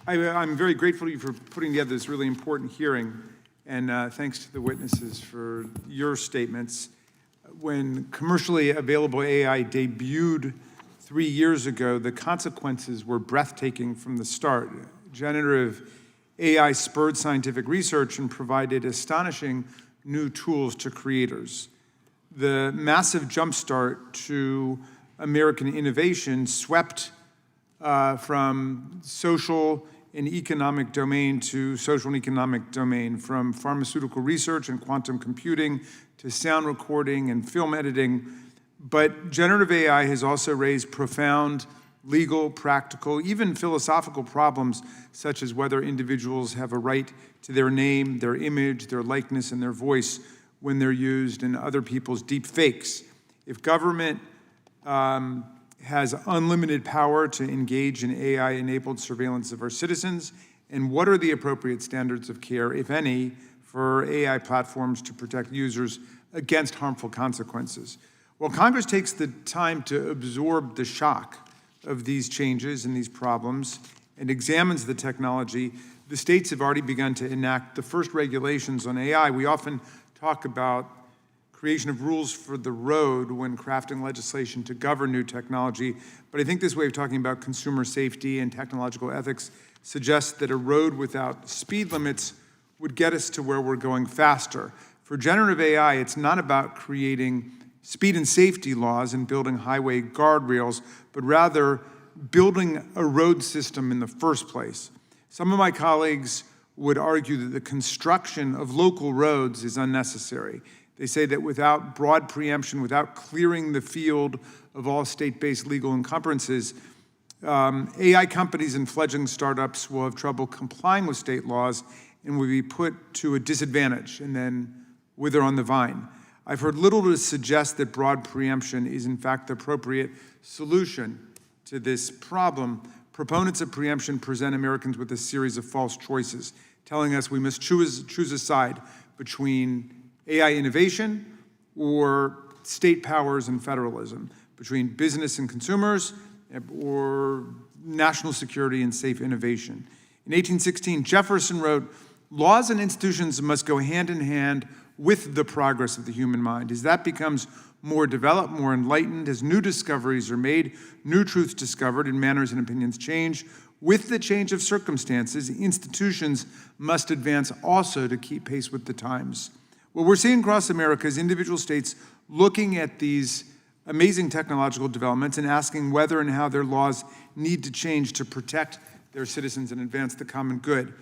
I'm very grateful to you for putting together this really important hearing, and thanks to the witnesses for your statements. When commercially available AI debuted 3 years ago, the consequences were breathtaking from the start. Generative AI spurred scientific research and provided astonishing new tools to creators. The massive jumpstart to American innovation swept from social and economic domain to social and economic domain, from pharmaceutical research and quantum computing to sound recording and film editing. But generative AI has also raised profound legal, practical, even philosophical problems, such as whether individuals have a right to their name, their image, their likeness, and their voice when they're used in other people's deep fakes. If government has unlimited power to engage in AI-enabled surveillance of our citizens, and what are the appropriate standards of care, if any, for AI platforms to protect users against harmful consequences? Well, Congress takes the time to absorb the shock of these changes and these problems and examines the technology. The states have already begun to enact the first regulations on AI. We often talk about creation of rules for the road when crafting legislation to govern new technology, but I think this way of talking about consumer safety and technological ethics suggests that a road without speed limits would get us to where we're going faster. For generative AI, it's not about creating speed and safety laws and building highway guardrails, but rather building a road system in the first place. Some of my colleagues would argue that the construction of local roads is unnecessary. They say that without broad preemption, without clearing the field of all state-based legal encumbrances, AI companies and fledgling startups will have trouble complying with state laws and will be put to a disadvantage and then wither on the vine. I've heard little to suggest that broad preemption is in fact the appropriate solution to this problem. Proponents of preemption present Americans with a series of false choices, telling us we must choose a side between AI innovation or state powers and federalism, between business and consumers or national security and safe innovation. In 1816, Jefferson wrote, "Laws and institutions must go hand in hand with the progress of the human mind. As that becomes more developed, more enlightened, as new discoveries are made, new truths discovered, and manners and opinions change, with the change of circumstances, institutions must advance also to keep pace with the times." What we're seeing across America is individual states looking at these amazing technological developments and asking whether and how their laws need to change to protect their citizens and advance the common good.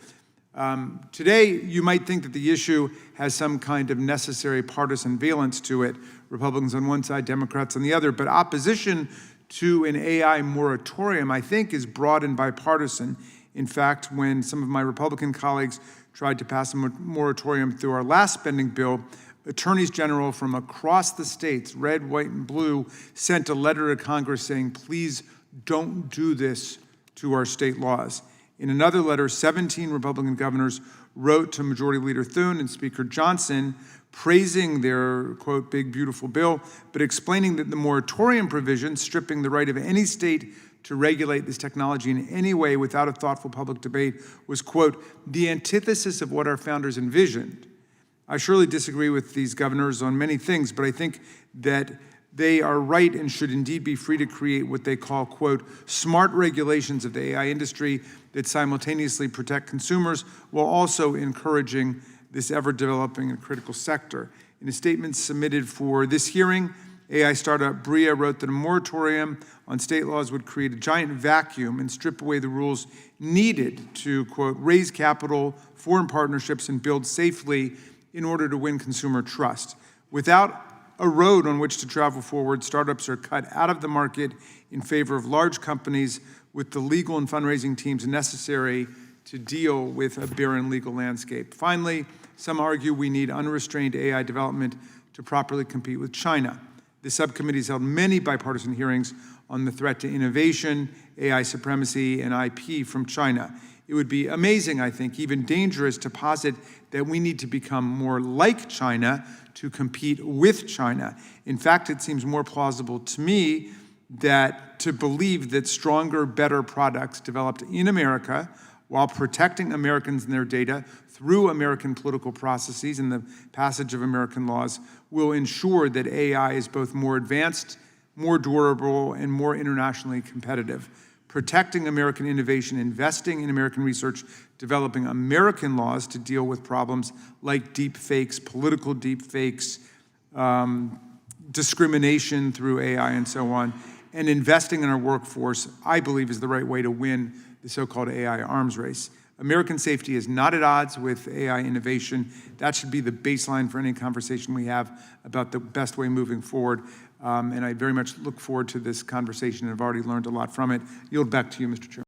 Today, you might think that the issue has some kind of necessary partisan valence to it, Republicans on one side, Democrats on the other, but opposition to an AI moratorium, I think, is broad and bipartisan. In fact, when some of my Republican colleagues tried to pass a moratorium through our last spending bill, attorneys general from across the states, red, white, and blue, sent a letter to Congress saying, please don't do this to our state laws. In another letter, 17 Republican governors wrote to Majority Leader Thune and Speaker Johnson praising their, quote, big, beautiful bill, but explaining that the moratorium provision, stripping the right of any state to regulate this technology in any way without a thoughtful public debate, was, quote, the antithesis of what our founders envisioned. I surely disagree with these governors on many things, but I think that they are right and should indeed be free to create what they call, quote, smart regulations of the AI industry that simultaneously protect consumers while also encouraging this ever-developing and critical sector. In a statement submitted for this hearing, AI startup Bria wrote that a moratorium on state laws would create a giant vacuum and strip away the rules needed to, quote, raise capital, foreign partnerships, and build safely in order to win consumer trust. Without a road on which to travel forward, startups are cut out of the market in favor of large companies with the legal and fundraising teams necessary to deal with a barren legal landscape. Finally, some argue we need unrestrained AI development to properly compete with China. The subcommittee has held many bipartisan hearings on the threat to innovation, AI supremacy, and IP from China. It would be amazing, I think, even dangerous to posit that we need to become more like China to compete with China. In fact, it seems more plausible to me that to believe that stronger, better products developed in America while protecting Americans and their data through American political processes and the passage of American laws, will ensure that AI is both more advanced, more durable, and more internationally competitive. Protecting American innovation, investing in American research, developing American laws to deal with problems like deep fakes, political deep fakes, discrimination through AI and so on, and investing in our workforce, I believe, is the right way to win the so-called AI arms race. American safety is not at odds with AI innovation. That should be the baseline for any conversation we have about the best way moving forward. And I very much look forward to this conversation and I've already learned a lot from it. Yield back to you, Mr. Chairman.